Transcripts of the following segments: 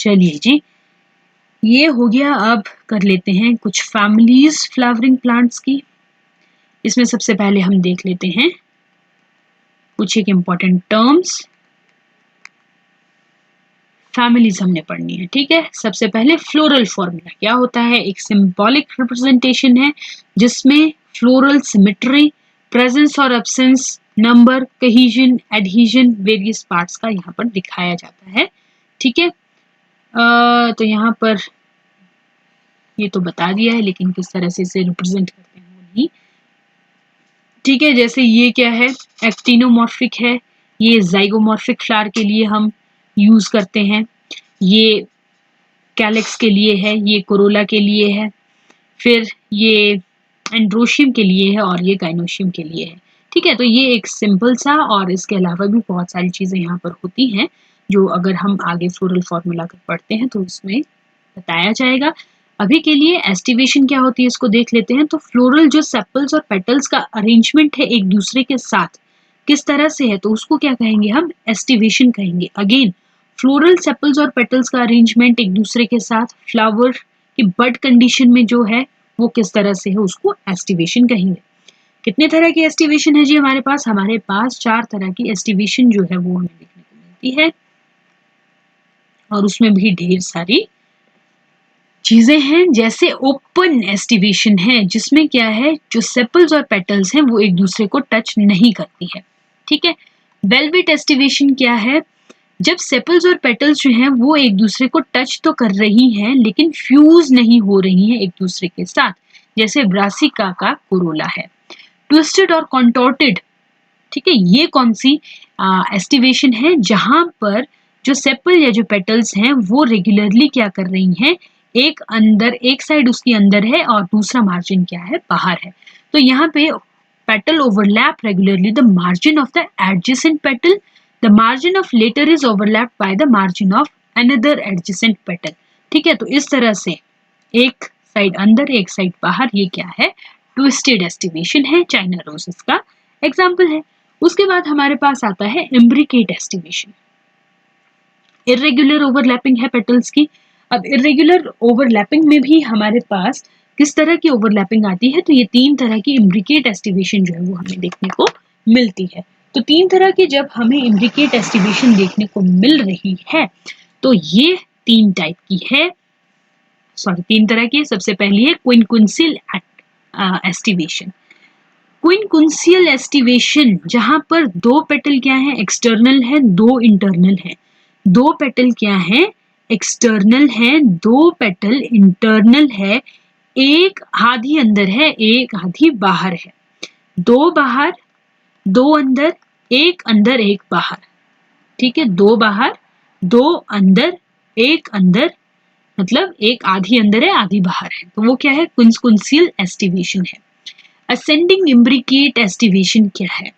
चलिए जी, ये हो गया। अब कर लेते हैं कुछ फैमिलीज फ्लावरिंग प्लांट्स की। इसमें सबसे पहले हम देख लेते हैं कुछ एक इम्पॉर्टेंट टर्म्स। फैमिलीज हमने पढ़नी है, ठीक है। सबसे पहले फ्लोरल फॉर्मूला क्या होता है? एक सिंबॉलिक रिप्रेजेंटेशन है जिसमें फ्लोरल सिमेट्री, प्रेजेंस और absence, number, कहीजन, adhesion, various parts का यहाँ पर दिखाया जाता है, ठीक है। तो यहाँ पर ये तो बता दिया है, लेकिन किस तरह से इसे रिप्रेजेंट करते हैं वो नहीं, ठीक है। जैसे ये क्या है? एक्टिनोमॉर्फिक है, ये जाइगोमॉर्फिक फ्लावर के लिए हम यूज करते हैं, ये कैलिक्स के लिए है, ये कोरोला के लिए है, फिर ये एंड्रोशियम के लिए है और ये गाइनोशियम के लिए है, ठीक है। तो ये एक सिंपल सा, और इसके अलावा भी बहुत सारी चीजें यहाँ पर होती हैं जो अगर हम आगे फ्लोरल फॉर्मूला कर पढ़ते हैं तो उसमें बताया जाएगा। अभी के लिए एस्टिवेशन क्या होती है इसको देख लेते हैं। तो फ्लोरल जो सेपल्स और पेटल्स का अरेंजमेंट है एक दूसरे के साथ किस तरह से है, तो उसको क्या कहेंगे हम? एस्टिवेशन कहेंगे। अगेन, फ्लोरल सेपल्स और पेटल्स का अरेंजमेंट एक दूसरे के साथ फ्लावर की बड कंडीशन में जो है वो किस तरह से है, उसको एस्टिवेशन कहेंगे। कितने तरह की एस्टिवेशन है जी हमारे पास? हमारे पास 4 तरह की एस्टिवेशन जो है वो हमें देखने को मिलती है, और उसमें भी ढेर सारी चीजें हैं। जैसे ओपन एस्टिवेशन है जिसमें क्या है, जो सेपल्स और पेटल्स हैं वो एक दूसरे को टच नहीं करती है, ठीक है। वेलवेट एस्टिवेशन क्या है? जब सेपल्स और पेटल्स जो हैं वो एक दूसरे को टच तो कर रही हैं लेकिन फ्यूज नहीं हो रही हैं एक दूसरे के साथ, जैसे ब्रासिका का कोरोला है। ट्विस्टेड और कॉन्टोर्टेड, ठीक है, ये कौन सी एस्टिवेशन है? जहां पर जो सेपल या जो पेटल्स हैं वो रेगुलरली क्या कर रही हैं, एक अंदर, एक साइड उसकी अंदर है और दूसरा मार्जिन क्या है, बाहर है। तो यहाँ पे petal overlap regularly the margin of the adjacent petal. The margin of later is overlapped by the margin of another adjacent petal. ठीक है, तो इस तरह से एक साइड अंदर एक साइड बाहर, ये क्या है? ट्विस्टेड एस्टिवेशन है, चाइना रोजेस का एग्जाम्पल है। उसके बाद हमारे पास आता है इम्ब्रिकेट एस्टिवेशन। इरेगुलर ओवरलैपिंग है पेटल्स की। अब इरेगुलर ओवरलैपिंग में भी हमारे पास किस तरह की ओवरलैपिंग आती है, तो ये 3 तरह की इम्ब्रिकेट एस्टिवेशन जो है वो हमें देखने को मिलती है। तो 3 तरह की जब हमें इम्ब्रिकेट एस्टिवेशन देखने को मिल रही है तो ये 3 टाइप की है, सॉरी 3 तरह की। सबसे पहली है क्विनकुंसियल एस्टिवेशन। क्विनकुंसियल एस्टिवेशन जहां पर 2 पेटल क्या है, एक्सटर्नल है, 2 इंटरनल है। 2 पेटल क्या है, एक्सटर्नल है, 2 पेटल इंटरनल है, एक आधी अंदर है, एक आधी बाहर है। 2 बाहर, 2 अंदर, एक बाहर, ठीक है। 2 बाहर, 2 अंदर, एक अंदर, मतलब एक आधी अंदर है आधी बाहर है, तो वो क्या है, क्विनकुंसियल एस्टिवेशन है। असेंडिंग इम्ब्रिकेट एस्टिवेशन क्या है?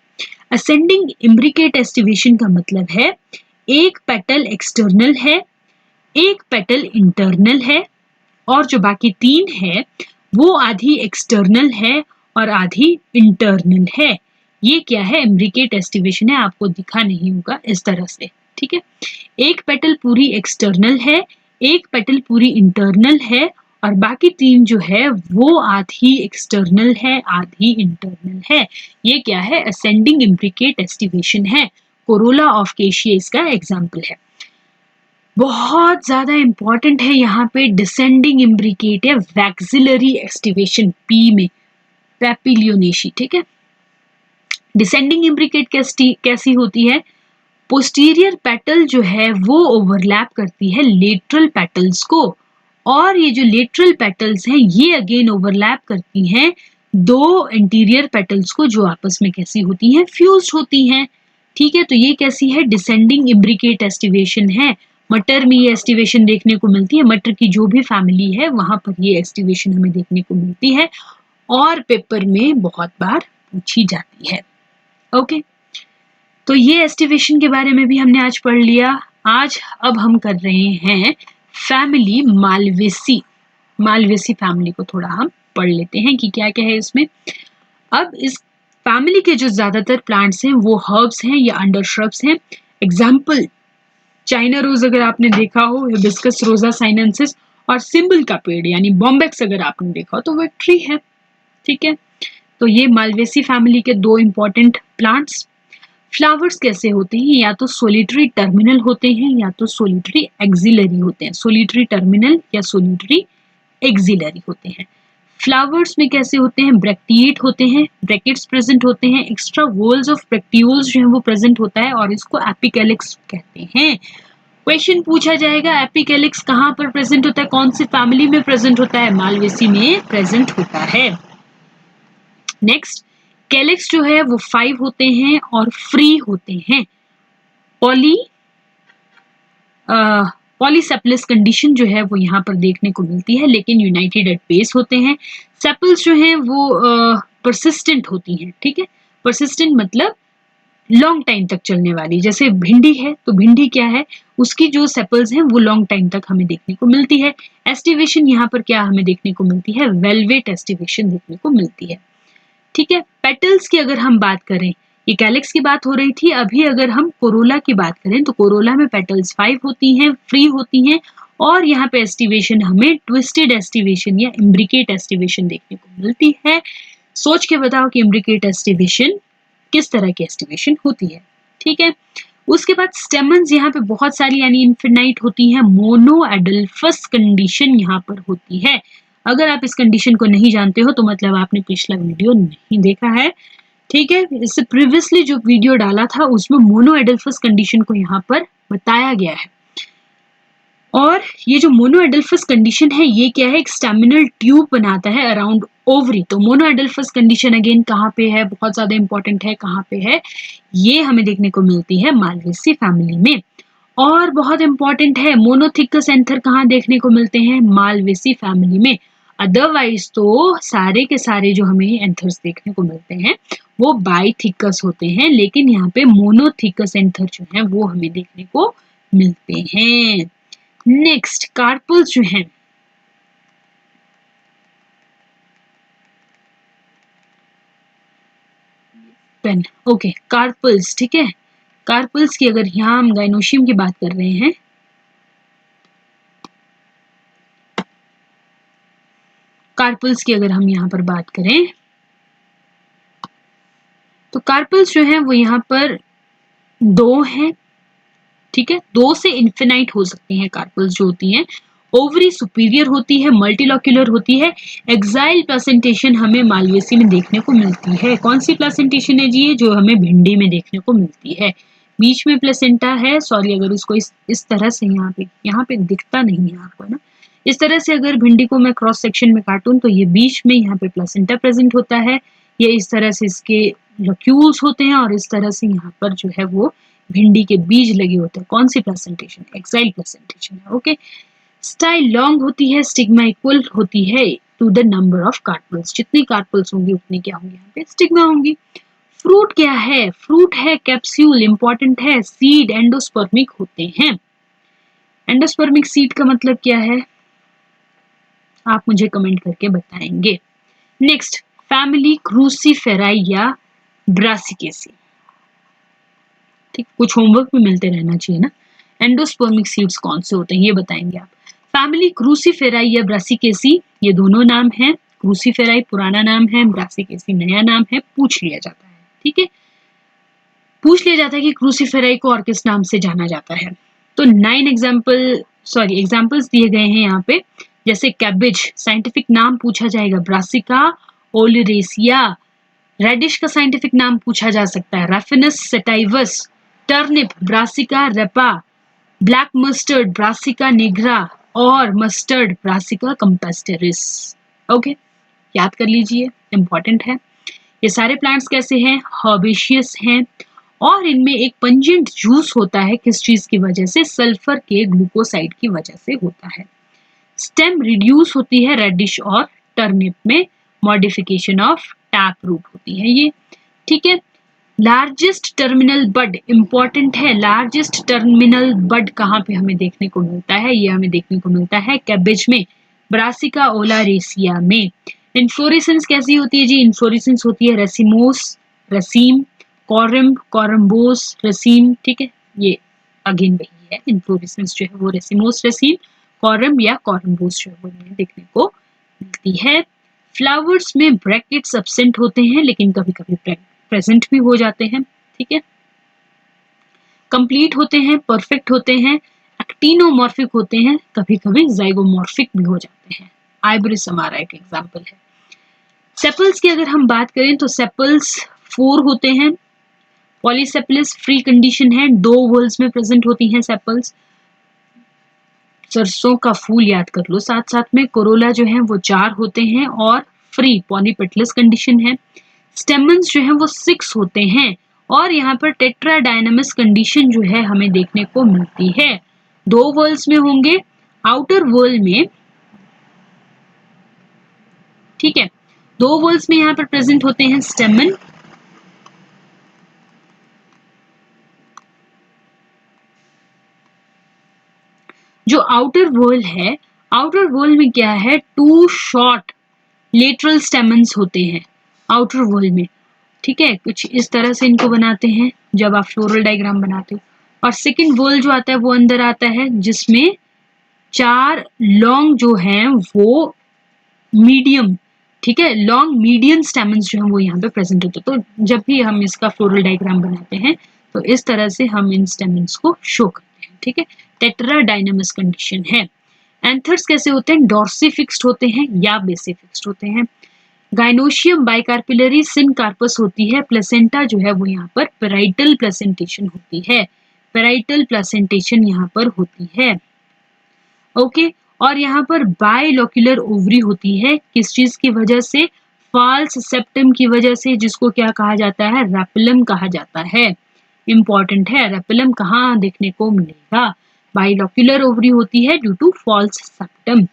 असेंडिंग इम्ब्रिकेट एस्टिवेशन का मतलब है एक पेटल एक्सटर्नल है, एक पेटल इंटरनल है, और जो बाकी 3 है वो आधी एक्सटर्नल है और आधी इंटरनल है। ये क्या है? इम्ब्रिकेट एस्टिवेशन है। आपको दिखा नहीं होगा इस तरह से, ठीक है। एक पेटल पूरी एक्सटर्नल है, एक पेटल पूरी इंटरनल है, और बाकी 3 जो है वो आधी एक्सटर्नल है आधी इंटरनल है। ये क्या है? असेंडिंग इम्ब्रिकेट एस्टिवेशन है। कोरोला ऑफ केशिया इसका एग्जाम्पल है। बहुत ज्यादा इंपॉर्टेंट है यहाँ पे डिसेंडिंग इम्ब्रिकेट है वैक्सिलरी एस्टिवेशन, पी में पैपिलियोनेशी, ठीक है। डिसेंडिंग इम्ब्रिकेट कैसी होती है? पोस्टीरियर पेटल जो है वो ओवरलैप करती है लेटरल पेटल्स को, और ये जो लेटरल पेटल्स हैं ये अगेन ओवरलैप करती हैं 2 इंटीरियर पेटल्स को, जो आपस में कैसी होती हैं, फ्यूज्ड होती हैं, ठीक है। तो ये कैसी है? डिसेंडिंग इम्ब्रिकेट एस्टिवेशन है। मटर में ये एस्टिवेशन देखने को मिलती है, मटर की जो भी फैमिली है वहां पर ये एस्टिवेशन हमें देखने को मिलती है और पेपर में बहुत बार पूछी जाती है। ओके, तो ये एस्टिवेशन के बारे में भी हमने आज पढ़ लिया। आज अब हम कर रहे हैं फैमिली मालवेसी। मालवेसी फैमिली को थोड़ा हम पढ़ लेते हैं कि क्या क्या है इसमें। अब इस फैमिली के जो ज्यादातर प्लांट्स हैं वो हर्ब्स हैं या अंडर श्रब्स हैं। एग्जाम्पल चाइना रोज अगर आपने देखा हो, हिबिस्कस रोजा साइनेंसिस, और सिंबल का पेड़ यानी बॉम्बेक्स अगर आपने देखा हो तो वो एक ट्री है। ठीक है, तो ये मालवेसी फैमिली के दो इंपॉर्टेंट प्लांट्स। फ्लावर्स कैसे होते हैं, या तो सोलिटरी टर्मिनल होते हैं या तो सोलिटरी एक्सिलरी होते हैं। सोलिटरी टर्मिनल या सोलिटरी एक्सिलरी होते हैं। फ्लावर्स में कैसे होते हैं, ब्रैक्टिएट होते हैं, ब्रैकेट्स प्रेजेंट होते हैं, एक्स्ट्रा वॉल्स ऑफ ब्रैक्टियोल्स जो है वो प्रेजेंट होता है, और इसको एपिकैलिक्स कहते हैं। क्वेश्चन पूछा जाएगा एपिकैलिक्स कहाँ पर प्रेजेंट होता है, कौन सी फैमिली में प्रेजेंट होता है, मालवेसी में प्रेजेंट होता है। नेक्स्ट, कैलिक्स जो है वो 5 होते हैं और फ्री होते हैं। पॉली पॉलीसेपलिस कंडीशन जो है वो यहाँ पर देखने को मिलती है, लेकिन यूनाइटेड एट बेस होते हैं। सेपल्स जो हैं वो परसिस्टेंट होती हैं। ठीक है, परसिस्टेंट मतलब लॉन्ग टाइम तक चलने वाली। जैसे भिंडी है तो भिंडी क्या है, उसकी जो सेपल्स हैं वो लॉन्ग टाइम तक हमें देखने को मिलती है। एस्टिवेशन यहाँ पर क्या हमें देखने को मिलती है, वेलवेट एस्टिवेशन देखने को मिलती है। ठीक है, पेटल्स की अगर हम बात करें, ये कैलिक्स की बात हो रही थी, अभी अगर हम कोरोला की बात करें तो कोरोला में पेटल्स 5 होती हैं, फ्री होती हैं, और यहाँ पे एस्टिवेशन हमें ट्विस्टेड एस्टिवेशन या इम्ब्रिकेट एस्टिवेशन देखने को मिलती है। सोच के बताओ कि इम्ब्रिकेट एस्टिवेशन किस तरह की एस्टिवेशन होती है। ठीक है, उसके बाद स्टेमन्स यहाँ पे बहुत सारी यानी इन्फिनाइट होती हैं। मोनो एडल्फस कंडीशन यहाँ पर होती है। अगर आप इस कंडीशन को नहीं जानते हो तो मतलब आपने पिछला वीडियो नहीं देखा है। ठीक है, इससे प्रीवियसली जो वीडियो डाला था उसमें मोनो एडल्फस कंडीशन को यहाँ पर बताया गया है। और ये जो मोनो एडल्फस कंडीशन है ये क्या है, एक स्टैमिनल ट्यूब बनाता है अराउंड ओवरी। तो मोनो एडल्फस कंडीशन अगेन कहाँ पे है, बहुत ज्यादा इंपॉर्टेंट है, कहाँ पे है, ये हमें देखने को मिलती है मालवेसी फैमिली में। और बहुत इंपॉर्टेंट है, मोनोथिकस एंथर कहाँ देखने को मिलते हैं, मालवेसी फैमिली में। अदरवाइज तो सारे के सारे जो हमें एंथर्स देखने को मिलते हैं वो बाइथिकस होते हैं, लेकिन यहाँ पे मोनोथिकस एंथर जो है वो हमें देखने को मिलते हैं। नेक्स्ट, कार्पल्स जो हैं, पेन, ओके, कार्पल्स। ठीक है, कार्पल्स की अगर यहाँ हम गाइनोशियम की बात कर रहे हैं, कार्पल्स की अगर हम यहाँ पर बात करें तो कार्पल्स जो हैं वो यहाँ पर 2 हैं। ठीक है, 2 से इन्फिनाइट हो सकती हैं कार्पल्स जो होती हैं। ओवरी सुपीरियर होती है, मल्टीलोक्यूलर होती है। एक्साइल प्लेसेंटेशन हमें मालवेसी में देखने को मिलती है। कौन सी प्लेसेंटेशन है जी, जो हमें भिंडी में देखने को मिलती है। बीच में प्लेसेंटा है, सॉरी अगर उसको इस तरह से यहाँ पे दिखता नहीं है आपको ना, इस तरह से अगर भिंडी को मैं क्रॉस सेक्शन में काटूं तो ये बीच में यहाँ पे प्लेसेंटा प्रेजेंट होता है। ये इस तरह से इसके लक्यूल्स होते हैं, और इस तरह से यहाँ पर जो है वो भिंडी के बीज लगे होते हैं। कौन सी प्लेसेंटेशन, एक्साइल प्लेसेंटेशन है। ओके, स्टाइल लॉन्ग होती है, स्टिग्मा इक्वल होती है to the number of carpels. जितनी कार्पल्स होंगी उतनी क्या होंगी, यहाँ पे स्टिग्मा होंगी। फ्रूट क्या है, फ्रूट है कैप्सूल, इंपॉर्टेंट है। सीड एंडोस्पर्मिक होते हैं। एंडोस्पर्मिक सीड का मतलब क्या है, आप मुझे कमेंट करके बताएंगे। नेक्स्ट, फैमिली क्रूसीफेराई या ब्रासिकेसी। ठीक, कुछ होमवर्क भी मिलते रहना चाहिए ना। एंडोस्पर्मिक सीड्स कौन से होते हैं ये बताएंगे आप। फैमिली क्रूसीफेराई या ब्रासिकेसी, ये दोनों नाम हैं। क्रूसीफेराई पुराना नाम है, ब्रासिकेसी नया नाम है, पूछ लिया जाता है। ठीक है, पूछ लिया जाता है कि क्रूसीफेराई को और किस नाम से जाना जाता है। तो 9 एग्जाम्पल्स दिए गए हैं यहाँ पे। जैसे कैबिज, साइंटिफिक नाम पूछा जाएगा ब्रासिका ओलिरेसिया। रेडिश का साइंटिफिक नाम पूछा जा सकता है रैफिनस sativus. Turnip brassica रेपा। Black mustard brassica nigra, और मस्टर्ड ब्रासिका कंपेस्टरिस। ओके, याद कर लीजिए, इंपॉर्टेंट है। ये सारे प्लांट्स कैसे हैं, हर्बेशियस हैं, और इनमें एक पंजेंट जूस होता है, किस चीज की वजह से, सल्फर के ग्लूकोसाइड की वजह से होता है। स्टेम रिड्यूस होती है रेडिश और टर्निप में, मॉडिफिकेशन ऑफ टैप रूट होती है ये। ठीक है, लार्जेस्ट टर्मिनल बड इंपॉर्टेंट है। लार्जेस्ट टर्मिनल बड कहाँ पे हमें देखने को मिलता है, ये हमें देखने को मिलता है कैबेज में, ब्रासिका ओलारेसिया में। इन्फ्लोरेसेंस कैसी होती है जी, इन्फ्लोरेसेंस होती है रेसिमोस, रसीम, कॉरम, कॉरम्बोस, रसीम। ठीक है, ये अगेन वही है। इन्फ्लोरेसेंस जो है वो रेसिमोस रेसिम, कॉरम या कॉरम्बोस जो है वो देखने को मिलती है। फ्लावर्स में ब्रैकेट्स एब्सेंट होते हैं लेकिन कभी कभी प्रेजेंट भी हो जाते हैं। ठीक है, कंप्लीट होते हैं, परफेक्ट होते हैं, एक्टिनोमॉर्फिक होते हैं, कभी कभी जाइगोमॉर्फिक भी हो जाते हैं। आइब्रिस हमारा एक एग्जाम्पल है। सेपल्स की अगर हम बात करें तो सेपल्स 4 होते हैं। पॉलीसेपलिस फ्री कंडीशन है, 2 वॉल्स में प्रेजेंट होती हैं सेपल्स। सरसों का फूल याद कर लो साथ साथ में। कोरोला जो है वो 4 होते हैं और फ्री पॉलीपेटलस कंडीशन है। स्टेमन्स जो है वो 6 होते हैं और यहाँ पर टेट्राडायनामस कंडीशन जो है हमें देखने को मिलती है। 2 वॉल्स में होंगे, आउटर वॉल में, ठीक है, 2 वॉल्स में यहाँ पर प्रेजेंट होते हैं स्टेमन, जो आउटर वॉल है, आउटर वॉल में क्या है, 2 शॉर्ट लेटरल स्टेमन्स होते हैं आउटर वॉल में। ठीक है, कुछ इस तरह से इनको बनाते हैं जब आप फ्लोरल डायग्राम बनाते हो। और सेकंड वॉल जो आता है वो अंदर आता है जिसमें 4 लॉन्ग जो हैं वो मीडियम, ठीक है, लॉन्ग मीडियम स्टेमन्स जो हैं वो यहाँ पे प्रेजेंट होते हैं। तो जब भी हम इसका फ्लोरल डायग्राम बनाते हैं तो इस तरह से हम इन स्टेमन्स को शो करते हैं। ठीक है, टेट्राडायनामस कंडीशन है। एंथर्स कैसे होते हैं, डॉर्सी फिक्स्ड होते हैं या बेसी फिक्स्ड होते हैं। गाइनोशियम बाइकार्पिलरी सिनकार्पस होती है। प्लेसेंटा जो है वो यहाँ पर पेराइटल प्लेसेंटेशन होती है, पेराइटल प्लेसेंटेशन यहाँ पर होती है। ओके, और यहाँ पर बाइलोक्युलर ओवरी होती है, किस चीज की वजह से, फॉल्स सेप्टम की वजह से, जिसको क्या कहा जाता है, रेपिलम कहा जाता है। इंपॉर्टेंट है, रेपिलम कहाँ देखने को मिलेगा, बाइलोक्युलर ओवरी होती है due to false septum.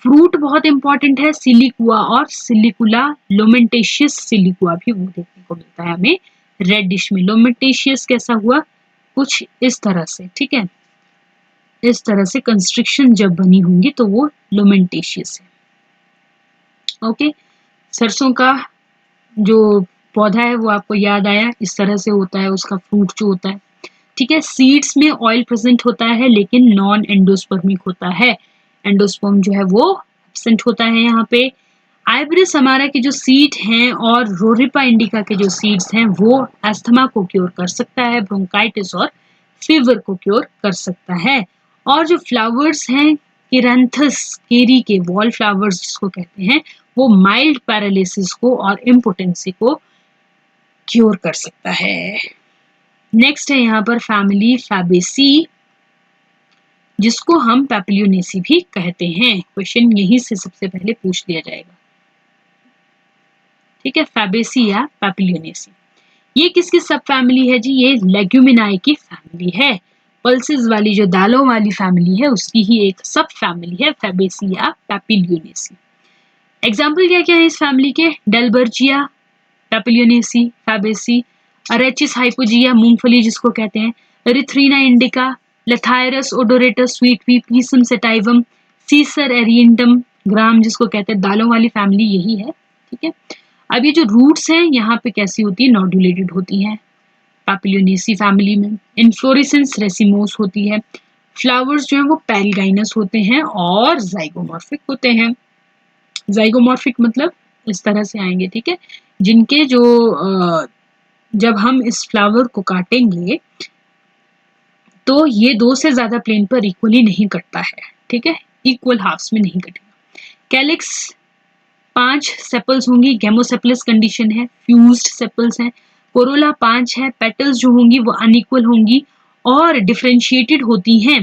Fruit बहुत इंपॉर्टेंट है, सिलिकुआ और सिलिकुला, लोमेंटेशियस सिलिकुआ भी वो देखने को मिलता है हमें रेडिश में। लोमेंटेशियस कैसा हुआ, कुछ इस तरह से, ठीक है, इस तरह से कंस्ट्रिक्शन जब बनी होंगी तो वो लोमेंटेशियस है। ओके, सरसों का जो पौधा है वो आपको याद आया, इस तरह से होता है उसका फ्रूट जो होता है। ठीक है, सीड्स में ऑयल प्रेजेंट होता है लेकिन नॉन एंडोस्पर्मिक होता है, एंडोस्पर्म जो है वो एब्सेंट होता है यहाँ पे। आइब्रिस हमारा के जो सीड हैं और रोरिपा इंडिका के जो सीड्स हैं वो एस्थमा को क्योर कर सकता है, ब्रोंकाइटिस और फीवर को क्योर कर सकता है। और जो फ्लावर्स हैं किरंथस केरी के वॉल फ्लावर्स जिसको कहते हैं, वो माइल्ड पैरालिसिस को और इम्पोटेंसी को क्योर कर सकता है। नेक्स्ट है यहाँ पर फैमिली फैबेसी, जिसको हम पैपिलियोनेसी भी कहते हैं। क्वेश्चन यहीं से सबसे पहले पूछ लिया जाएगा। ठीक है, फैबेसी या पैपिलियोनेसी, ये किसकी सब फैमिली है जी, ये लेग्यूमिनाई की फैमिली है। पल्सेस वाली जो दालों वाली फैमिली है उसकी ही एक सब फैमिली है फैबेसी या पैपिलियोनेसी। एग्जाम्पल क्या क्या है इस फैमिली के, डेल्बर्जिया, पैपिलियोनेसी, फैबेसी, अरेचिस हाइपोजिया मूंगफली जिसको कहते हैं, Erythrina indica, Lathyrus odoratus sweet pea, Pisum sativum, Cicer arietinum gram जिसको कहते हैं, दालों वाली फैमिली यही है। ठीक है, अब ये जो रूट्स हैं यहाँ पे कैसी होती है, नोडुलेटेड होती हैं पैपिलियोनेसी फैमिली में। इन्फ्लोरेसेंस रेसिमोस होती है। फ्लावर्स जो है वो पैलगाइनस होते हैं और जाइगोमॉर्फिक होते हैं। जाइगोमॉर्फिक मतलब इस तरह से आएंगे, ठीक है, जिनके जो जब हम इस फ्लावर को काटेंगे तो ये 2 से ज्यादा प्लेन पर इक्वली नहीं कटता है। ठीक है, इक्वल हाफ्स में नहीं कटेगा। कैलिक्स 5 सेपल्स होंगी, गेमोसेपलस कंडीशन है, फ्यूज्ड सेपल्स हैं। कोरोला 5 है, पेटल्स जो होंगी वो अनइक्वल होंगी और डिफरेंशिएटेड होती हैं।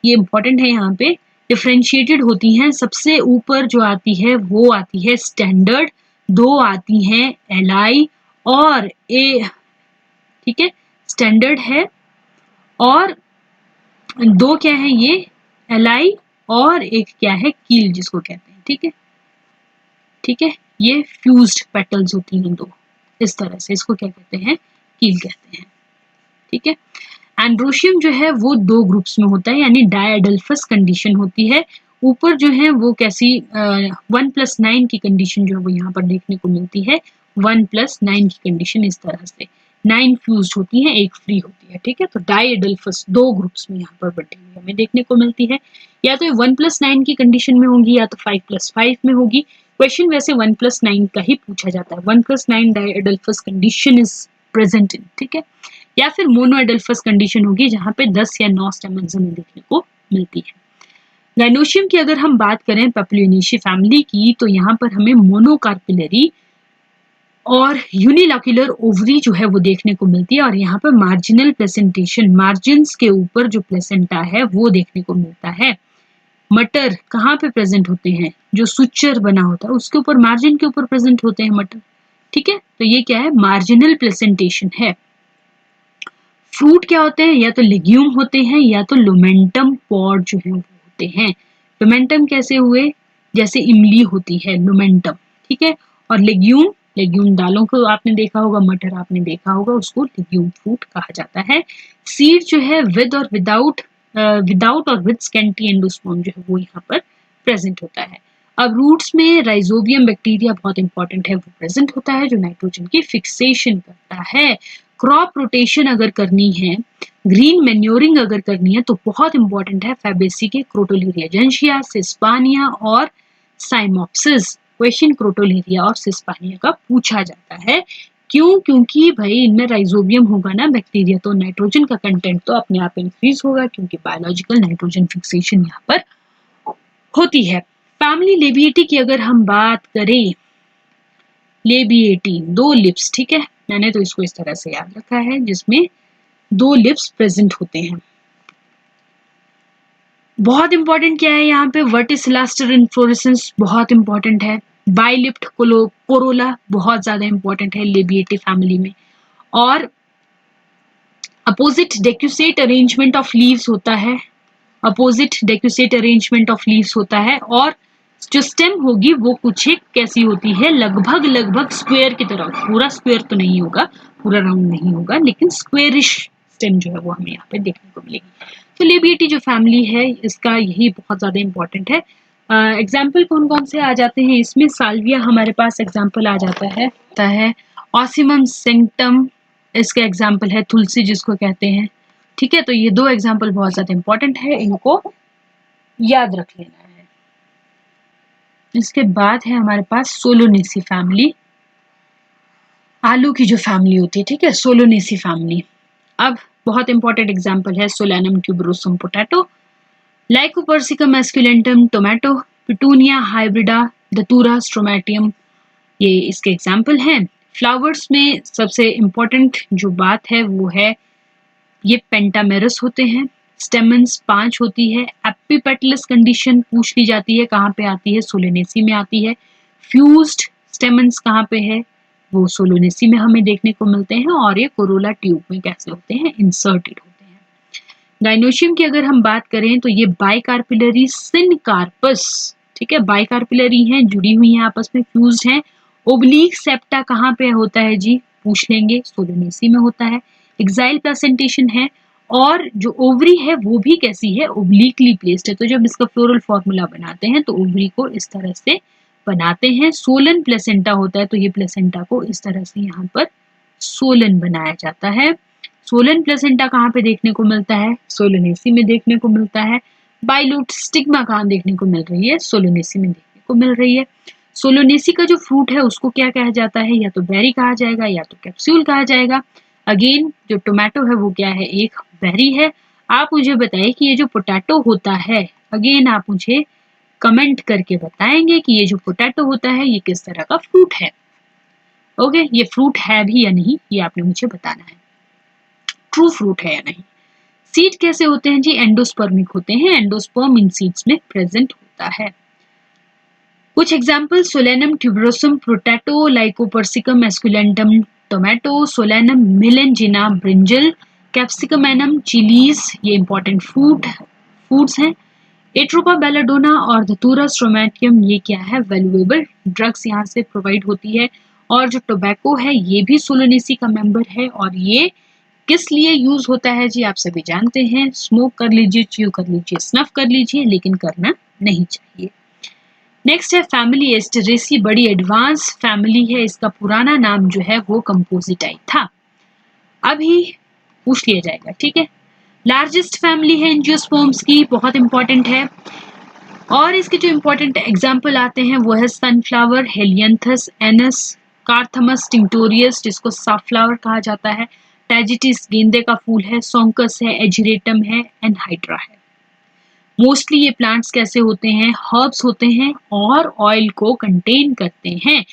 ये इंपॉर्टेंट है, यहाँ पे डिफरेंशिएटेड होती हैं। सबसे ऊपर जो आती है वो आती है स्टैंडर्ड, 2 आती हैं एलआई और ए, ठीक है, स्टैंडर्ड है और 2 क्या है ये एलआई और एक क्या है कील जिसको कहते हैं। ठीक है, ठीक है, ये फ्यूज्ड पेटल्स होती हैं 2 इस तरह से, इसको क्या कहते हैं, कील कहते हैं। ठीक है, एंड्रोशियम जो है वो 2 ग्रुप्स में होता है यानी डायडल्फस कंडीशन होती है। ऊपर जो है वो कैसी 1+9 की कंडीशन जो है वो यहाँ पर देखने को मिलती है, 1+9 की कंडीशन इस तरह से। 9 फ्यूज्ड होती हैं, एक फ्री होती है, ठीक है। तो डाइएडल्फस 2 ग्रुप्स में यहाँ पर बटी हुई हमें देखने को मिलती है। या तो 1+9 की कंडीशन में होगी या तो 5+5 में होगी। क्वेश्चन वैसे 1+9 का ही पूछा जाता है। 1+9 डाइएडल्फस कंडीशन इज प्रेजेंट इन, ठीक है। या फिर मोनोएडल्फस कंडीशन होगी जहाँ पे 10 या 9 स्टेमन्स हमें देखने को मिलती है। गाइनोशियम की अगर हम बात करें पेप्लोनियेसी फैमिली की, तो यहाँ पर हमें मोनोकार्पिलरी और यूनिलॉक्यूलर ओवरी जो है वो देखने को मिलती है, और यहाँ पर मार्जिनल प्लेसेंटेशन, मार्जिन्स के ऊपर जो प्लेसेंटा है वो देखने को मिलता है। मटर कहाँ पे प्रेजेंट होते हैं, जो सुचर बना होता है उसके ऊपर, मार्जिन के ऊपर प्रेजेंट होते हैं मटर, ठीक है। तो ये क्या है, मार्जिनल प्लेसेंटेशन है। फ्रूट क्या होते हैं, या तो लेग्यूम होते हैं या तो लुमेंटम पॉड जो है वो होते हैं। लुमेंटम कैसे हुए, जैसे इमली होती है लुमेंटम, ठीक है। और लेग्यूम, लेग्यूम दालों को आपने देखा होगा, मटर आपने देखा होगा, उसको लेग्यूम फ्रूट कहा जाता है। सीड जो है विद और विदाउट और विद स्कैंटी एंडोस्पर्म जो है वो यहाँ पर प्रेजेंट होता है। अब रूट्स में राइजोबियम बैक्टीरिया बहुत इंपॉर्टेंट है, वो प्रेजेंट होता है जो नाइट्रोजन की फिक्सेशन करता है। क्रॉप रोटेशन अगर करनी है, ग्रीन मैन्योरिंग अगर करनी है, तो बहुत इंपॉर्टेंट है फैबेसी के क्रोटोलिरिया जेंशिया, सिस्पानिया और साइमोप्सिस। क्वेश्चन क्रोटोलिरिया और सिस्पानिया का पूछा जाता है। क्यों? क्योंकि भाई इनमें राइजोबियम होगा ना बैक्टीरिया, तो नाइट्रोजन का कंटेंट तो अपने आप इंक्रीज होगा, क्योंकि बायोलॉजिकल नाइट्रोजन फिक्सेशन यहाँ पर होती है। फैमिली लेबिएटी की अगर हम बात करें, लेबिएटी 2 लिप्स, ठीक है, मैंने तो इसको इस तरह से याद रखा है, जिसमें 2 लिप्स प्रेजेंट होते हैं। बहुत इंपॉर्टेंट क्या है यहाँ पे, वर्टिसिलास्टर इन्फ्लोरेसेंस बहुत इंपॉर्टेंट है। बाइलिप्ट कोरोला बहुत ज्यादा इंपॉर्टेंट है लेबिएटी फैमिली में। और अपोजिट डेक्यूसेट अरेंजमेंट ऑफ लीव्स होता है, अपोजिट डेक्यूसेट अरेंजमेंट ऑफ लीव्स होता है। और जो स्टेम होगी वो कुछ एक कैसी होती है, लगभग लगभग स्क्वायर की तरह, पूरा स्क्वायर तो नहीं होगा, पूरा राउंड नहीं होगा, लेकिन स्क्वायरिश स्टेम जो है वो हमें यहाँ पे देखने को मिलेगी। तो लेबिएटी जो फैमिली है इसका यही बहुत ज्यादा इंपॉर्टेंट है। एग्जाम्पल कौन कौन से आ जाते हैं इसमें, साल्विया हमारे पास एग्जाम्पल आ जाता है, ऑसिमम सेंक्टम इसका एग्जाम्पल है, तुलसी जिसको कहते हैं, ठीक है। तो ये 2 एग्जाम्पल बहुत ज्यादा इंपॉर्टेंट है, इनको याद रख लेना है। इसके बाद है हमारे पास सोलोनेसी फैमिली, आलू की जो फैमिली होती है, ठीक है, सोलोनेसी फैमिली। अब बहुत इंपॉर्टेंट एग्जाम्पल है Solanum tuberosum potato, Lycopersicum esculentum tomato, Petunia hybrida, Datura stramonium, ये इसके एग्जाम्पल हैं। फ्लावर्स में सबसे इंपॉर्टेंट जो बात है वो है ये पेंटामेरस होते हैं, स्टेमन्स 5 होती है। एपिपेटलस कंडीशन पूछ ली जाती है, कहाँ पे आती है, सोलोनेसी में आती है। फ्यूज्ड स्टेमन्स कहाँ पे है, वो सोलोनेसी में हमें देखने को मिलते हैं। और ये कोरोला ट्यूब में कैसे होते हैं, इंसर्टेड होते हैं। गाइनोशियम की अगर हम बात करें तो ये बाइकार्पिलरी सिनकार्पस, ठीक है, बाइकार्पिलरी हैं, जुड़ी हुई हैं आपस में, फ्यूज्ड हैं। ओब्लीक सेप्टा कहाँ पे होता है जी, पूछ लेंगे, सोलोनेसी में होता है। एक्साइल प्लेसेंटेशन है, और जो ओवरी है वो भी कैसी है, ओब्लिकली प्लेस्ड है। तो जब इसका फ्लोरल फॉर्मूला बनाते हैं तो ओवरी को इस तरह से बनाते हैं। सोलन प्लेसेंटा होता है, तो ये प्लेसेंटा को इस तरह से यहाँ पर सोलन बनाया जाता है। सोलन प्लेसेंटा कहाँ पे देखने को मिलता है, सोलोनेसी में देखने को मिलता है। बाइलूट स्टिग्मा कहाँ देखने को मिल रही है, सोलोनेसी में देखने को मिल रही है। सोलोनेसी का जो फ्रूट है उसको क्या कहा जाता है, या तो बेरी कहा जाएगा या तो कैप्सूल कहा जाएगा। अगेन जो टोमेटो है वो क्या है, एक बेरी है। आप मुझे बताइए कि ये जो पोटैटो होता है, अगेन आप मुझे कमेंट करके बताएंगे कि ये जो पोटैटो होता है ये किस तरह का फ्रूट है। ओके, ये फ्रूट है भी या नहीं ये आपने मुझे बताना है, ट्रू फ्रूट है या नहीं। सीड कैसे होते हैं जी, एंडोस्पर्मिक होते हैं, एंडोस्पर्म इन सीड्स में प्रेजेंट होता है। कुछ example, Solanum tuberosum potato, Lycopersicum esculentum tomato, Solanum melongena brinjal, capsicum annuum chillies, ये इंपॉर्टेंट फूड्स हैं। एट्रोपा बेलाडोना और धतूरा स्ट्रोमेटियम, ये क्या है, वैल्यूएबल ड्रग्स यहाँ से प्रोवाइड होती है। और जो टोबैको है ये भी सोलोनेसी का मेंबर है, और ये किस लिए यूज होता है जी, आप सभी जानते हैं, स्मोक कर लीजिए, च्यू कर लीजिए, स्नफ कर लीजिए, लेकिन करना नहीं चाहिए। नेक्स्ट है फैमिली एस्टेरेसी, बड़ी एडवांस फैमिली है, इसका पुराना नाम जो है वो कंपोजिटाई था। अभी पूछ लिया जाएगा, ठीक है। लार्जेस्ट फैमिली है एंजियोस्पर्म्स की, बहुत इंपॉर्टेंट है। और इसके जो इंपॉर्टेंट एग्जाम्पल आते हैं वो है सनफ्लावर, हेलियंथस, एनस, कार्थमस टिंक्टोरियस जिसको साफ्लावर कहा जाता है, टैजिटिस गेंदे का फूल है, सोंकस है, एजिरेटम है, एंड हाइड्रा है। मोस्टली ये प्लांट्स कैसे होते हैं, हर्ब्स होते हैं और ऑयल को कंटेन करते हैं।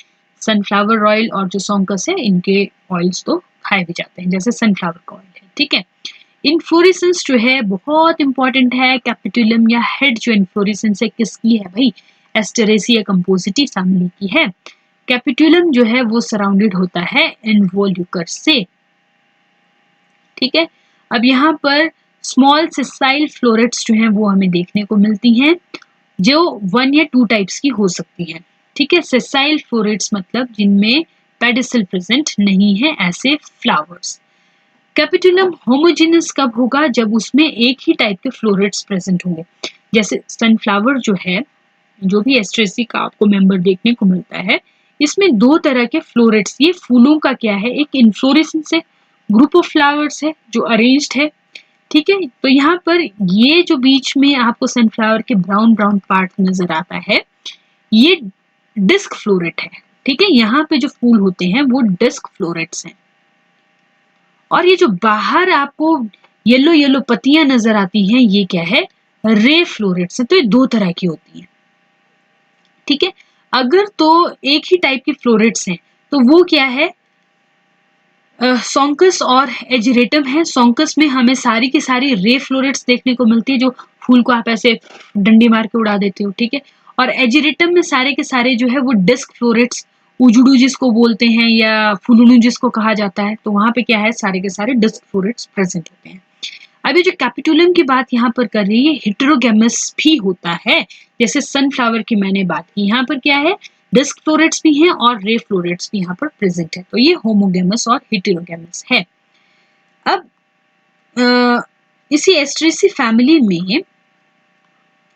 सनफ्लावर ऑयल और जो सोंकस है इनके ऑयल्स तो खाए भी जाते हैं, जैसे सनफ्लावर का ऑयल है, ठीक है। इन्फ्लोरेसेंस जो है बहुत इंपॉर्टेंट है। कैपिटुलम या हेड जो इन्फ्लोरेसेंस है किसकी है भाई, एस्टेरेसिया कंपोजिटी फैमिली की है। कैपिटुलम जो है वो सराउंडेड होता है इन्वोल्यूकर से, ठीक है। अब यहाँ पर स्मॉल सिसाइल फ्लोरेट्स जो हैं वो हमें देखने को मिलती हैं, जो 1 या 2 टाइप्स की हो सकती हैं, ठीक है। सिसाइल फ्लोरेट्स मतलब जिनमें पेडिसल प्रेजेंट नहीं है, ऐसे फ्लावर्स। कैपिटुलम होमोजेनस कब होगा, जब उसमें एक ही टाइप के फ्लोरेट्स प्रेजेंट होंगे। जैसे सनफ्लावर जो है, जो भी एस्ट्रेसी का आपको मेंबर देखने को मिलता है, इसमें 2 तरह के फ्लोरेट्स, ये फूलों का क्या है, एक इन्फ्लोरेसेंस है, ग्रुप ऑफ फ्लावर्स है जो अरेंज्ड है, ठीक है। तो यहाँ पर ये जो बीच में आपको सनफ्लावर के ब्राउन ब्राउन पार्ट नजर आता है, ये डिस्क फ्लोरेट है, ठीक है। यहाँ पे जो फूल होते हैं वो डिस्क फ्लोरेट्स हैं। और ये जो बाहर आपको येलो येलो पत्तियां नजर आती हैं, ये क्या है, रे फ्लोरेट्स है। तो ये 2 तरह की होती हैं, ठीक है। अगर तो एक ही टाइप की फ्लोरेट्स हैं तो वो क्या है, सोंकस और एजिरेटम है। सोंकस में हमें सारी की सारी रे फ्लोरेट्स देखने को मिलती है, जो फूल को आप ऐसे डंडी मार के उड़ा देते हो, ठीक है। और एजिरेटम में सारे के सारे जो है वो डिस्क फ्लोरेट्स, उजुडू जिसको बोलते हैं या फुलुनु जिसको कहा जाता है, तो वहां पे क्या है, सारे के सारे डिस्क फ्लोरेट्स प्रेजेंट होते हैं। अभी जो कैपिटुलम की बात यहाँ पर कर रही है, हेटेरोगेमस भी होता है, जैसे सनफ्लावर की मैंने बात की, यहाँ पर क्या है, डिस्क फ्लोरेट्स भी हैं और रे फ्लोरेट्स भी यहाँ पर प्रेजेंट है। तो ये होमोगेमस और हेटेरोगेमस है। अब इसी एस्ट्रेसी फैमिली में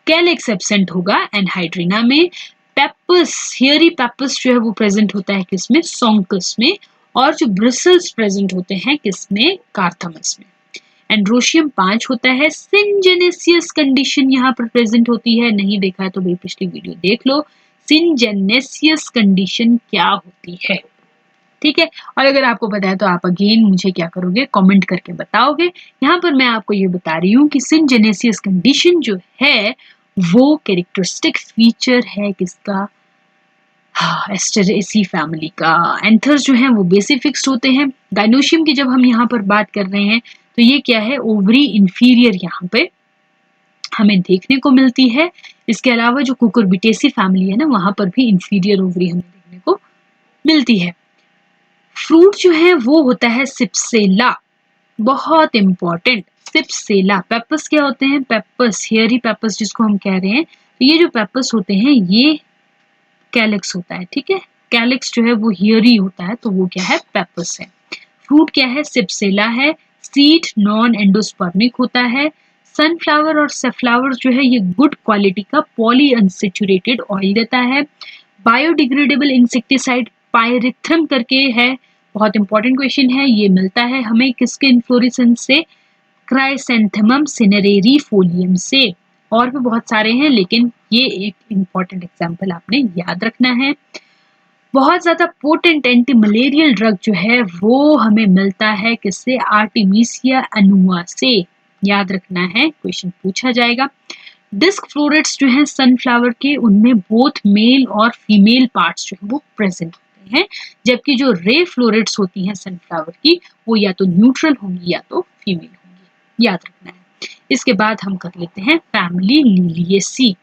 कैलेक्स एब्सेंट होगा एनहाइड्रिना में। पेपस, हेयरी पेपस जो है वो प्रेजेंट होता है किसमें, सोंकस में। और जो ब्रिसल्स प्रेजेंट होते हैं किसमें, कार्थमस में। एंड्रोशियम 5 होता है। सिंजेनेसियस कंडीशन यहाँ पर प्रेजेंट होती है, नहीं देखा है तो भाई पिछली वीडियो देख लो। सिंजेनेसियस कंडीशन क्या होती है, ठीक है। और अगर आपको पता है तो आप अगेन मुझे क्या करोगे, कमेंट करके बताओगे। यहाँ पर मैं आपको ये बता रही हूँ कि सिंजेनेसियस कंडीशन जो है वो कैरेक्टरिस्टिक फीचर है किसका, एस्टेरेसी फैमिली का। एंथर्स जो हैं वो बेसिक फिक्स्ड होते हैं। गाइनोशियम की जब हम यहाँ पर बात कर रहे हैं तो ये क्या है, ओवरी इंफीरियर यहाँ पे हमें देखने को मिलती है। इसके अलावा जो कुकुरबिटेसी फैमिली है ना, वहां पर भी इंफीरियर ओवरी हमें देखने को मिलती है। फ्रूट जो है वो होता है सिप्सेला, बहुत इंपॉर्टेंट, सिप्सेला। पेपस क्या होते हैं, पेपस, हेयरी पेपस जिसको हम कह रहे हैं, तो ये जो पेपस होते हैं ये कैलिक्स होता है, ठीक है। कैलिक्स जो है वो हियरी होता है, तो वो क्या है, पेपस है। फ्रूट क्या है, सिप्सेला है। सीड नॉन एंडोस्पर्मिक होता है। सनफ्लावर और सफ्लावर जो है ये गुड क्वालिटी का पॉली अनसेचुरेटेड ऑयल देता है। बायोडिग्रेडेबल इंसेक्टिसाइड पायरिथ्रम करके है, बहुत इंपॉर्टेंट क्वेश्चन है, ये मिलता है हमें किसके इन्फ्लोरेसेंस से, क्राइसेंथेमम सिनेरेरी फोलियम से। और भी बहुत सारे हैं, लेकिन ये एक इंपॉर्टेंट एग्जांपल आपने याद रखना है। बहुत ज्यादा पोटेंट एंटी मलेरियल ड्रग जो है वो हमें मिलता है किससे, आर्टिमिसिया अनुआ से। याद रखना है, क्वेश्चन पूछा जाएगा। डिस्क फ्लोरेट्स जो हैं सनफ्लावर के, उनमें बोथ मेल और फीमेल पार्ट्स जो है वो प्रेजेंट होते हैं, जबकि जो रे फ्लोरेट्स होती हैं सनफ्लावर की, वो या तो न्यूट्रल होंगी या तो फीमेल होंगी, याद रखना है। इसके बाद हम कर लेते हैं फैमिली लिलिएसी।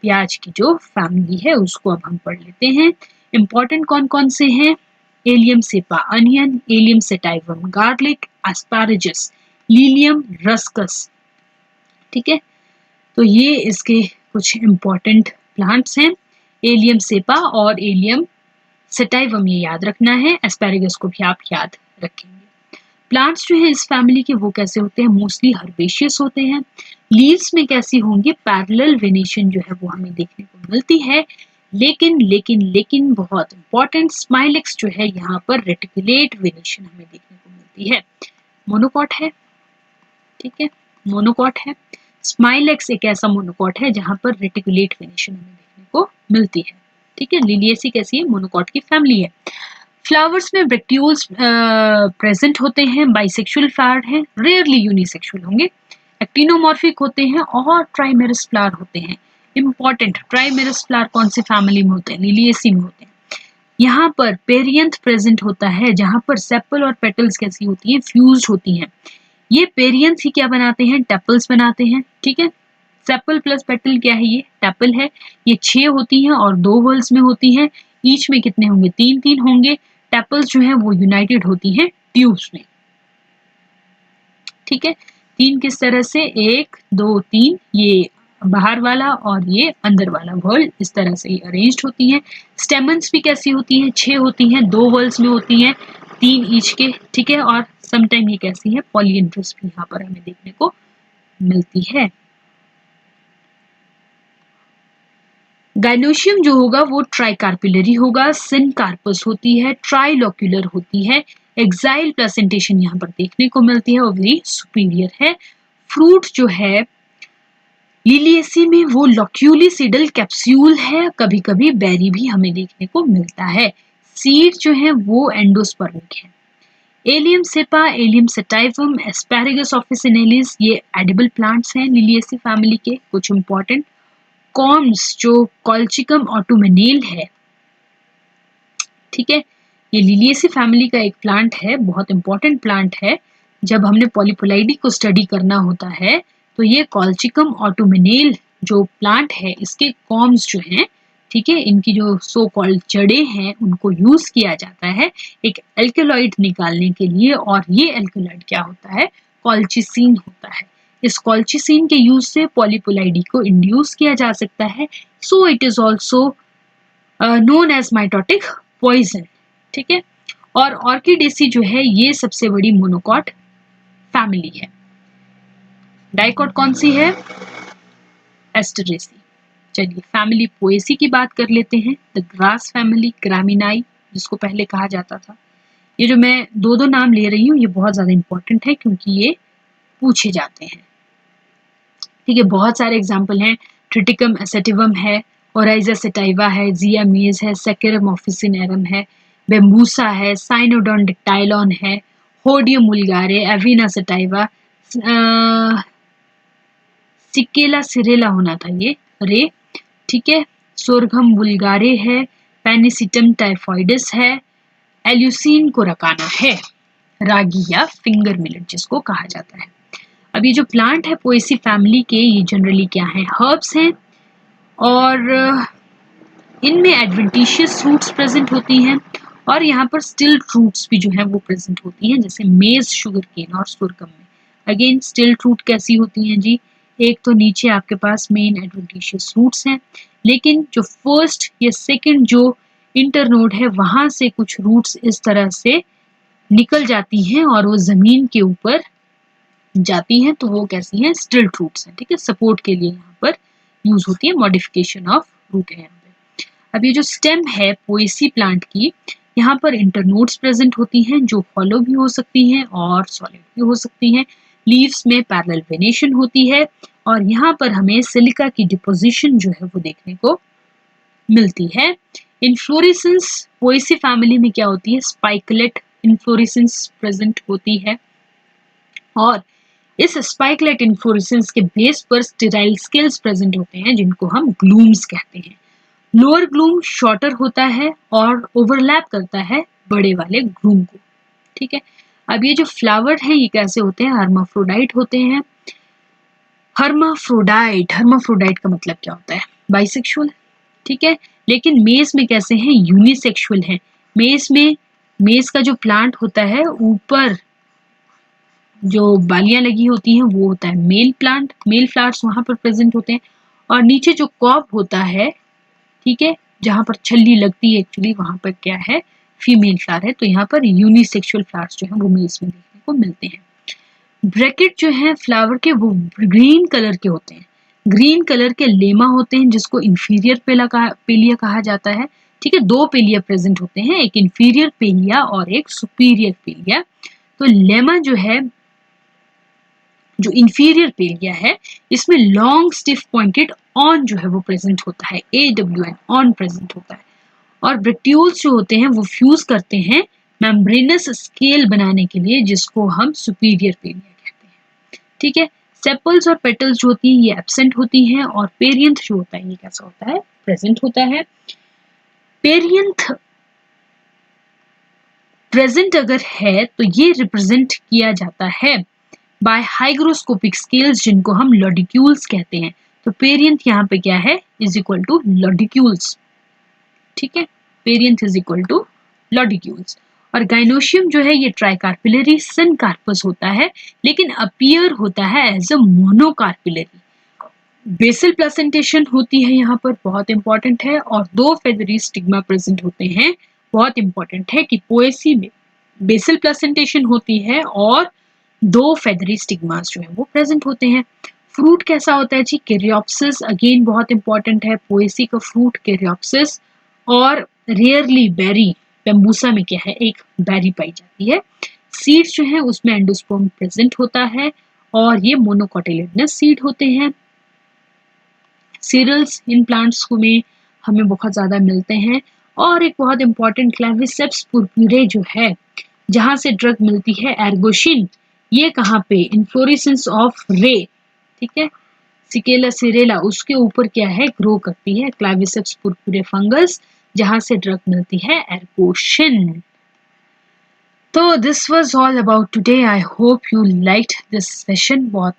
प्याज की जो फैमिली है उसको अब हम पढ़ लेते हैं। इंपॉर्टेंट कौन कौन से हैं, Allium cepa onion, Allium sativum garlic, Asparagus, Lilium Ruscus, ठीक है। तो ये इसके कुछ इंपॉर्टेंट प्लांट्स हैं, एलियम सेपा और एलियम सेटाइवम, ये याद रखना है। एस्पैरेगस को भी आप याद रखेंगे। प्लांट्स जो है इस फैमिली के वो कैसे होते हैं, मोस्टली हर्बेशियस होते हैं। लीव्स में कैसी होंगी, पैरेलल वेनेशन जो है वो हमें देखने को मिलती है। लेकिन लेकिन लेकिन बहुत इंपॉर्टेंट, स्माइलेक्स जो है यहाँ पर रेटिकुलेट वेनेशन हमें देखने को मिलती है। मोनोकॉट है, ठीक है, मोनोकॉट है। स्माइलेक्स एक ऐसा मोनोकॉट है जहां पर रेटिकुलेट वेनेशन हमें देखने को मिलती है, ठीक है। लिलिएसी कैसी है, मोनोकॉट की फैमिली है। फ्लावर्स में ब्रैक्टियोल्स प्रेजेंट होते हैं, बाइसेक्सुअल फ्लावर हैं, रेयरली यूनिसेक्सुअल होंगे, एक्टिनोमॉर्फिक होते हैं और ट्राइमेरस फ्लावर होते हैं। इंपॉर्टेंट, ट्राइमेरस फ्लावर कौन सी फैमिली में होते हैं, लिलिएसी में होते हैं। यहाँ पर पेरियंथ प्रेजेंट होता है जहां पर सेपल और पेटल्स कैसी होती हैं, फ्यूज्ड होती हैं। ये पेरियंथ ही क्या बनाते हैं, टेपल्स बनाते हैं, ठीक है। सेपल प्लस पेटल क्या है, ये टेपल है। ये 6 होती हैं और 2 वॉल्स में होती हैं। ईच में कितने होंगे, 3-3 होंगे। टेपल्स जो है वो यूनाइटेड होती हैं ट्यूब्स में, ठीक है। 3 किस तरह से, 1 2 3, ये बाहर वाला और ये अंदर वाला वॉल इस तरह से अरेंज्ड होती हैं। स्टेमन्स भी कैसी होती हैं, 6 होती हैं, 2 वॉल्स में होती हैं, 3 ईच के, ठीक है। और समटाइम ये कैसी है, पॉलीएंड्रस भी यहाँ पर हमें देखने को मिलती है। गाइनोशियम जो होगा वो ट्राइकार्पिलरी होगा, सिनकार्पस होती है, ट्राइलोक्यूलर होती है, एक्साइल प्लेसेंटेशन यहाँ पर देखने को मिलती है और वेरी सुपीरियर है। फ्रूट जो है लिलिएसी में वो लॉक्यूलिसिडल कैप्सूल है, कभी कभी बेरी भी हमें देखने को मिलता है। सीड जो है वो एंडोस्पर्मिक है। Allium cepa, Allium sativum, Asparagus officinalis, ये एडिबल प्लांट्स हैं लिलिएसी फैमिली के। कुछ इंपॉर्टेंट कॉर्म्स जो कॉल्चिकम ऑटोमेनेल है, ठीक है, ये लिलिएसी फैमिली का एक प्लांट है, बहुत इंपॉर्टेंट प्लांट है। जब हमने पॉलीपोलाइडी को स्टडी करना होता है तो ये कॉल्चिकम ऑटोमेनेल जो प्लांट है इसके कॉर्म्स जो हैं, ठीक है, इनकी जो सो कॉल्ड जड़ें हैं उनको यूज किया जाता है एक एल्केलॉइड निकालने के लिए। और ये एल्केलॉइड क्या होता है, कॉल्चिसिन होता है। इस कॉल्चिसिन के यूज से पॉलीपोलाइडी को इंड्यूस किया जा सकता है। So it is also known as mitotic poison, ठीक है। और ऑर्किडेसी जो है ये सबसे बड़ी मोनोकॉट फैमिली है। डाइकॉट कौन सी है, एस्टरेसी। चलिए फैमिली पोएसी की बात कर लेते हैं। द ग्रास फैमिली, ग्रामिनाई जिसको पहले कहा जाता था। ये जो मैं दो दो नाम ले रही हूँ ये बहुत ज्यादा इंपॉर्टेंट है क्योंकि ये पूछे जाते हैं, ठीक है। बहुत सारे एग्जाम्पल हैं, ट्रिटिकम एसेटिवम है, ओराइजा सेटाइवा है, जिया मेज है, सेकेरम ऑफिसिनेरम है, बेम्बूसा है, साइनोडॉन डिक्टाइलॉन है, होडियम मुलगारे, एविना सेटाइवा, सिकेला सिरेला होना था ये, रे, ठीक है, सोरघम बुल्गारे है, पेनिसिटम टाइफॉइडस है, एल्यूसिन कोराकाना है, रागी या फिंगर मिलेट जिसको कहा जाता है। अब ये जो प्लांट है पोएसी फैमिली के, ये जनरली क्या है, हर्ब्स हैं और इनमें एडवेंटिशियस रूट्स प्रेजेंट होती हैं और यहाँ पर स्टिल रूट्स भी जो है वो प्रेजेंट होती हैं, जैसे मेज, शुगर केन और सुरकम में। अगेन स्टिल रूट कैसी होती हैं जी, एक तो नीचे आपके पास मेन एडवेंटिशियस रूट्स हैं, लेकिन जो फर्स्ट या सेकंड जो इंटरनोड है वहां से कुछ रूट्स इस तरह से निकल जाती हैं और वो जमीन के ऊपर जाती हैं, तो वो कैसी हैं, स्टिल्ट रूट्स हैं, ठीक है। सपोर्ट के लिए यहाँ पर यूज होती है, मॉडिफिकेशन ऑफ रूट है यहाँ पे। अब ये जो स्टेम है पोएसी प्लांट की, यहाँ पर इंटरनोड्स प्रेजेंट होती हैं जो हॉलो भी हो सकती हैं और सॉलिड भी हो सकती हैं। लीव्स में पैरेलल वेनेशन होती है और यहाँ पर हमें सिलिका की डिपोजिशन जो है वो देखने को मिलती है। इन्फ्लोरेसेंस पोएसी फैमिली में क्या होती है, स्पाइकलेट इन्फ्लोरेसेंस प्रेजेंट होती है और इस स्पाइकलेट इन्फ्लोरेसेंस के बेस पर स्टेराइल स्केल्स प्रेजेंट होते हैं जिनको हम ग्लूम्स कहते हैं। लोअर ग्लूम शॉर्टर होता है और ओवरलैप करता है बड़े वाले ग्लूम को, ठीक है। अब ये जो फ्लावर है ये कैसे होते हैं, हर्माफ्रोडाइट होते हैं। हर्माफ्रोडाइट का मतलब क्या होता है, बाइसेक्सुअल, ठीक है। लेकिन मेज में कैसे हैं, यूनिसेक्सुअल है। मेज का जो प्लांट होता है ऊपर जो बालियां लगी होती हैं वो होता है मेल प्लांट, मेल फ्लावर्स वहां पर प्रेजेंट होते हैं और नीचे जो कॉप होता है, ठीक है, जहां पर छल्ली लगती है एक्चुअली वहां पर क्या है, फीमेल फ्लावर है। तो यहाँ पर यूनिसेक्सुअल फ्लावर्स जो है वो मेल्स में देखने को मिलते हैं। ब्रैकेट जो है फ्लावर के वो ग्रीन कलर के होते हैं, ग्रीन कलर के लेमा होते हैं जिसको इंफीरियर पेलिया कहा जाता है, ठीक है। 2 पेलिया प्रेजेंट होते हैं, एक इंफीरियर पेलिया और एक सुपीरियर पेलिया। तो लेमा जो है जो इंफीरियर पेलिया है इसमें लॉन्ग स्टिफ पॉइंटेड ऑन जो है वो प्रेजेंट होता है, AWN ऑन प्रेजेंट होता है। और ब्रेक्ट्यूल्स जो होते हैं वो फ्यूज करते हैं मेम्ब्रेनस स्केल बनाने के लिए, जिसको हम सुपीरियर पेलिया कहते हैं। ठीक है, सेपल्स और पेटल्स जो होती हैं ये एब्सेंट होती हैं, और पेरियंथ जो होता है ये कैसा होता है, प्रेजेंट होता है। पेरियंथ प्रेजेंट अगर है तो ये रिप्रेजेंट किया जाता है बाय हाइग्रोस्कोपिक स्केल्स, जिनको हम लॉडिक्यूल्स कहते हैं। तो पेरियंथ यहाँ पे क्या है, इज इक्वल टू लॉडिक्यूल्स। ठीक है, पेरियंथ इज इक्वल टू लॉडिक्यूल्स। और गाइनोशियम जो है ये ट्राइकार्पिलरी सिनकार्पस होता है, लेकिन अपीयर होता है as a monocarpellary. Basal placentation होती है यहाँ पर, बहुत इंपॉर्टेंट है, और 2 फेदरी स्टिग्मा प्रेजेंट होते हैं। बहुत इंपॉर्टेंट है कि पोएसी में बेसल प्लेसेंटेशन होती है और 2 फेदरी स्टिग्मास जो है वो प्रेजेंट होते हैं। फ्रूट कैसा होता है जी, कैरियोप्सिस, अगेन बहुत इंपॉर्टेंट है, पोएसी का फ्रूट कैरियोप्सिस, और रेयरली बेरी, बेम्बूसा में क्या है, एक बेरी पाई जाती है। सीड्स जो है उसमें एंडोस्पर्म प्रेजेंट होता है, और ये मोनोकोटिलिडनस सीड होते हैं। सीरियल्स इन प्लांट्स में हमें बहुत ज़्यादा मिलते हैं। और एक बहुत इंपॉर्टेंट क्लेविसेप्स पुरपुरे जो है, जहाँ से ड्रग मिलती है एर्गोशिन, ये कहाँ पे, इन्फ्लोरेसेंस ऑफ रे, ठीक है, सिकेला सिरेला, उसके ऊपर क्या है, ग्रो करती है क्लेविसेप्स पुरपुरे फंगस, जहाँ से ड्रग मिलती है एर्गोशिन। तो this was all about today. I hope you liked this session. बहुत